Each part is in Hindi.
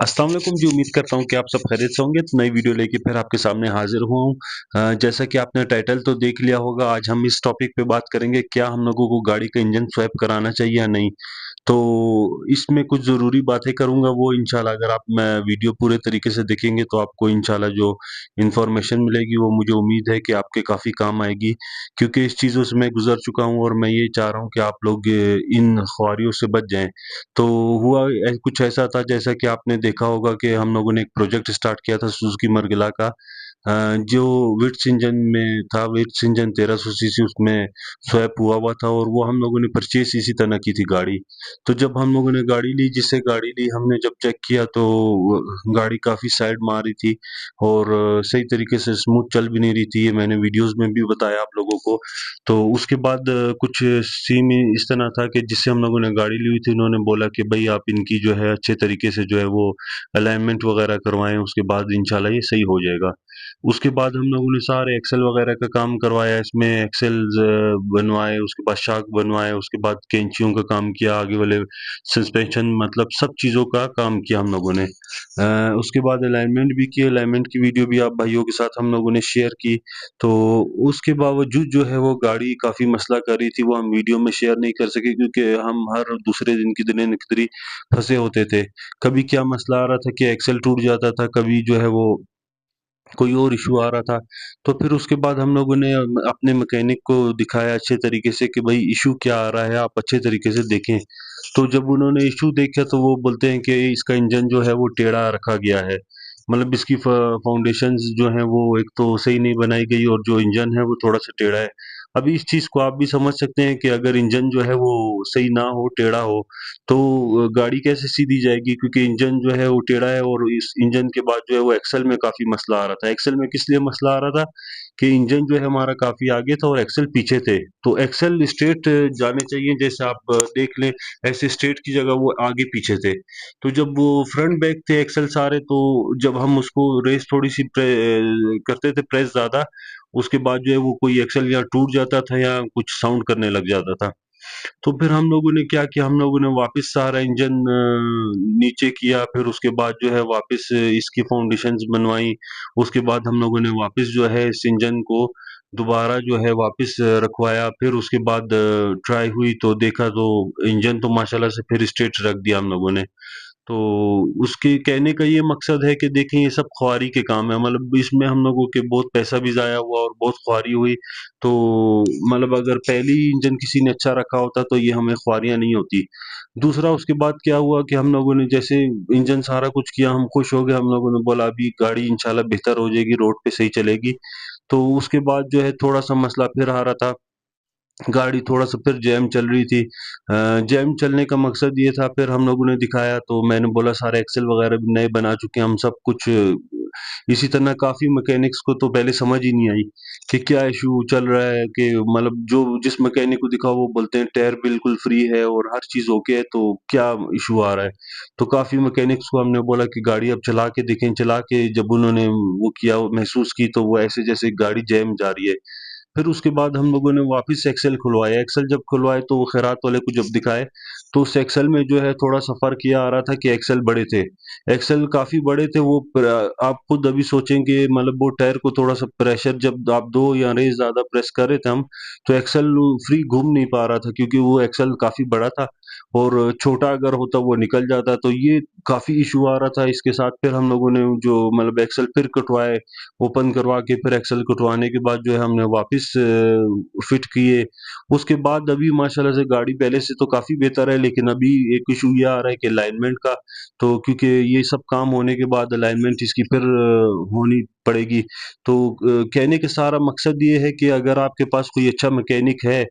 अस्सलाम वालेकुम जी। उम्मीद करता हूँ कि आप सब खैरियत से होंगे। तो नई वीडियो लेके फिर आपके सामने हाजिर हुआ हूँ। जैसा कि आपने टाइटल तो देख लिया होगा, आज हम इस टॉपिक पे बात करेंगे क्या हम लोगों को गाड़ी का इंजन स्वैप कराना चाहिए या नहीं। तो इसमें कुछ ज़रूरी बातें करूँगा, वो इंशाल्लाह अगर आप मैं वीडियो पूरे तरीके से देखेंगे तो आपको इंशाल्लाह जो इन्फॉर्मेशन मिलेगी वो मुझे उम्मीद है कि आपके काफ़ी काम आएगी। क्योंकि इस चीज़ों से मैं गुज़र चुका हूँ और मैं ये चाह रहा हूँ कि आप लोग इन ख्वारियों से बच जाएँ। तो हुआ कुछ ऐसा था, जैसा कि आपने देखा होगा कि हम लोगों ने एक प्रोजेक्ट स्टार्ट किया था सुजुकी मर्गिला का, जो विट्स इंजन में था। विट्स इंजन 1300 सीसी उसमें स्वैप हुआ था और वो हम लोगों ने परचेज इसी तरह की थी गाड़ी। तो जब हम लोगों ने गाड़ी ली, जिससे गाड़ी ली हमने जब चेक किया तो गाड़ी काफ़ी साइड मार रही थी और सही तरीके से स्मूथ चल भी नहीं रही थी। ये मैंने वीडियोस में भी बताया आप लोगों को। तो उसके बाद कुछ सीन इस तरह था कि जिससे हम लोगों ने गाड़ी ली हुई थी, उन्होंने बोला कि भाई आप इनकी जो है अच्छे तरीके से जो है वो अलाइनमेंट वगैरह करवाएं, उसके बाद इंशाल्लाह ये सही हो जाएगा। उसके बाद हम लोगों ने सारे एक्सेल वगैरह का काम करवाया, इसमें एक्सेल्स बनवाए, उसके बाद शाक बनवाए, उसके बाद कैंचियों का काम किया, आगे वाले सस्पेंशन मतलब सब चीज़ों का काम किया हम लोगों ने। उसके बाद अलाइनमेंट भी किए, अलाइनमेंट की वीडियो भी आप भाइयों के साथ हम लोगों ने शेयर की। तो उसके बावजूद जो है वो गाड़ी काफ़ी मसला कर रही थी, वो हम वीडियो में शेयर नहीं कर सके क्योंकि हम हर दूसरे दिन किधरे न किधरे फंसे होते थे। कभी क्या मसला आ रहा था कि एक्सेल टूट जाता था, कभी जो है वो कोई और इशू आ रहा था। तो फिर उसके बाद हम लोगों ने अपने मैकेनिक को दिखाया अच्छे तरीके से कि भाई इशू क्या आ रहा है, आप अच्छे तरीके से देखें। तो जब उन्होंने इशू देखा तो वो बोलते हैं कि इसका इंजन जो है वो टेढ़ा रखा गया है। मतलब इसकी फाउंडेशंस जो हैं वो एक तो सही नहीं बनाई गई और जो इंजन है वो थोड़ा सा टेढ़ा है। अभी इस चीज़ को आप भी समझ सकते हैं कि अगर इंजन जो है वो सही ना हो, टेढ़ा हो, तो गाड़ी कैसे सीधी जाएगी, क्योंकि इंजन जो है वो टेढ़ा है और इस इंजन के बाद जो है वो एक्सल में काफ़ी मसला आ रहा था। एक्सल में किस लिए मसला आ रहा था कि इंजन जो है हमारा काफ़ी आगे था और एक्सल पीछे थे। तो एक्सल स्ट्रेट जाने चाहिए, जैसे आप देख लें ऐसे स्ट्रेट की जगह वो आगे पीछे थे। तो जब वो फ्रंट बैक थे एक्सल सारे, तो जब हम उसको रेस थोड़ी सी करते थे प्रेस ज़्यादा, उसके बाद जो है वो कोई एक्सल या टूट जाता था या कुछ साउंड करने लग जाता था। तो फिर हम लोगों ने क्या किया, हम लोगों ने वापस सारा इंजन नीचे किया, फिर उसके बाद जो है वापस इसकी फाउंडेशंस बनवाई। उसके बाद हम लोगों ने वापस जो है इस इंजन को दोबारा जो है वापस रखवाया। फिर उसके बाद ट्राई हुई तो देखा तो इंजन तो माशाल्लाह से फिर स्ट्रेट रख दिया हम लोगों ने। तो उसके कहने का ये मकसद है कि देखें ये सब ख्वारी के काम है, मतलब इसमें हम लोगों के बहुत पैसा भी ज़ाया हुआ और बहुत ख्वारी हुई। तो मतलब अगर पहले ही इंजन किसी ने अच्छा रखा होता तो ये हमें ख्वारियाँ नहीं होती। दूसरा उसके बाद क्या हुआ कि हम लोगों ने जैसे इंजन सारा कुछ किया, हम खुश हो गए, हम लोगों ने बोला अभी गाड़ी इंशाल्लाह बेहतर हो जाएगी, रोड पे सही चलेगी। तो उसके बाद जो है थोड़ा-सा मसला फिर आ रहा था, गाड़ी थोड़ा-सा फिर जैम चल रही थी। जैम चलने का मकसद ये था, फिर हम लोगों ने दिखाया तो मैंने बोला सारे एक्सेल वगैरह भी नए बना चुके हैं हम सब कुछ। इसी तरह काफ़ी मैकेनिक्स को तो पहले समझ ही नहीं आई कि क्या इशू चल रहा है, कि मतलब जो जिस मैकेनिक को दिखाओ वो बोलते हैं टायर बिल्कुल फ्री है और हर चीज़ ओके है, तो क्या इशू आ रहा है। तो काफ़ी मैकेनिक्स को हमने बोला कि गाड़ी अब चला के देखें, चला के जब उन्होंने वो किया, वो महसूस की, तो वो ऐसे जैसे गाड़ी जैम जा रही है। फिर उसके बाद हम लोगों ने वापस एक्सेल खुलवाया। एक्सेल जब खुलवाए तो वो खैरात वाले को जब दिखाए, तो उस एक्सेल में जो है थोड़ा-सा फ़र्क ये आ रहा था कि एक्सेल बड़े थे। एक्सेल काफ़ी बड़े थे, वो आप खुद अभी सोचेंगे, मतलब वो टायर को थोड़ा-सा प्रेशर जब आप दो या रेज़ ज़्यादा प्रेस कर रहे थे हम, तो एक्सेल फ्री घूम नहीं पा रहा था क्योंकि वो एक्सेल काफ़ी बड़ा था और छोटा अगर होता वो निकल जाता। तो ये काफ़ी इश्यू आ रहा था इसके साथ। फिर हम लोगों ने जो मतलब एक्सेल फिर कटवाए, ओपन करवा के फिर एक्सेल कटवाने के बाद जो है हमने वापस फिट किए। उसके बाद अभी माशाल्लाह से गाड़ी पहले से तो काफ़ी बेहतर है, लेकिन अभी एक इशू ये आ रहा है कि अलाइनमेंट का। तो क्योंकि ये सब काम होने के बाद अलाइनमेंट इसकी फिर होनी पड़ेगी। तो कहने का सारा मकसद ये है कि अगर आपके पास कोई अच्छा मैकेनिक है,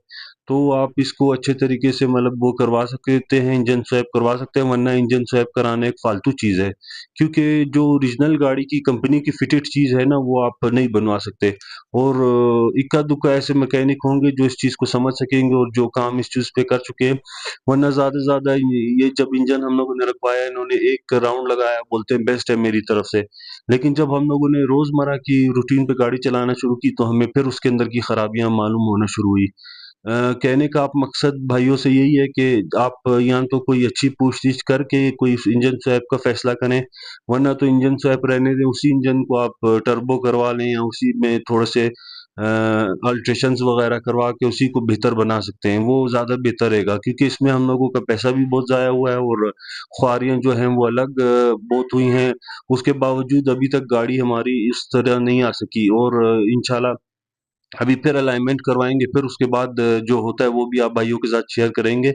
तो आप इसको अच्छे तरीके से मतलब वो करवा सकते हैं, इंजन स्वैप करवा सकते हैं, वरना इंजन स्वैप कराना एक फालतू चीज़ है। क्योंकि जो ओरिजिनल गाड़ी की कंपनी की फिटेड चीज़ है ना, वो आप नहीं बनवा सकते। और इक्का-दुक्का ऐसे मैकेनिक होंगे जो इस चीज़ को समझ सकेंगे और जो काम इस चीज़ पे कर चुके हैं। वरना ज़्यादा से ज़्यादा ये जब इंजन हम लोगों ने रखवाया, इन्होंने एक राउंड लगाया, बोलते हैं बेस्ट है मेरी तरफ से। लेकिन जब हम लोगों ने रोज़मर्रा की रूटीन पे गाड़ी चलाना शुरू की, तो हमें फिर उसके अंदर की खराबियाँ मालूम होना शुरू हुई। कहने का आप मकसद भाइयों से यही है कि आप या तो कोई अच्छी पूछ-गीछ करके कोई इंजन स्वैप का फ़ैसला करें, वरना तो इंजन स्वैप रहने दें, उसी इंजन को आप टर्बो करवा लें या उसी में थोड़े से अल्ट्रेशंस वगैरह करवा के उसी को बेहतर बना सकते हैं, वो ज़्यादा बेहतर रहेगा क्योंकि इसमें हम लोगों का पैसा भी बहुत ज़ाया हुआ है और ख्वारियाँ जो हैं वो अलग बहुत हुई हैं, उसके बावजूद अभी तक गाड़ी हमारी इस तरह नहीं आ सकी और इंशाल्लाह अभी फिर अलाइनमेंट करवाएँगे, फिर उसके बाद जो होता है वो भी आप भाइयों के साथ शेयर करेंगे।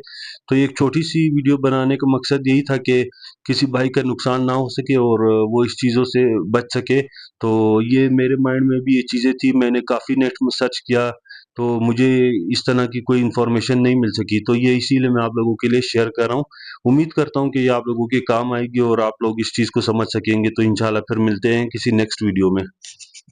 तो ये एक छोटी-सी वीडियो बनाने का मकसद यही था कि किसी भाई का नुकसान ना हो सके और वो इस चीज़ों से बच सके। तो ये मेरे माइंड में भी ये चीज़ें थी, मैंने काफ़ी नेट में सर्च किया, तो मुझे इस तरह की कोई इन्फॉर्मेशन नहीं मिल सकी, तो ये इसीलिए मैं आप लोगों के लिए शेयर कर रहा हूँ। उम्मीद करता हूँ कि ये आप लोगों के काम आएगी और आप लोग इस चीज़ को समझ सकेंगे, तो इंशाल्लाह फिर मिलते हैं किसी नेक्स्ट वीडियो में।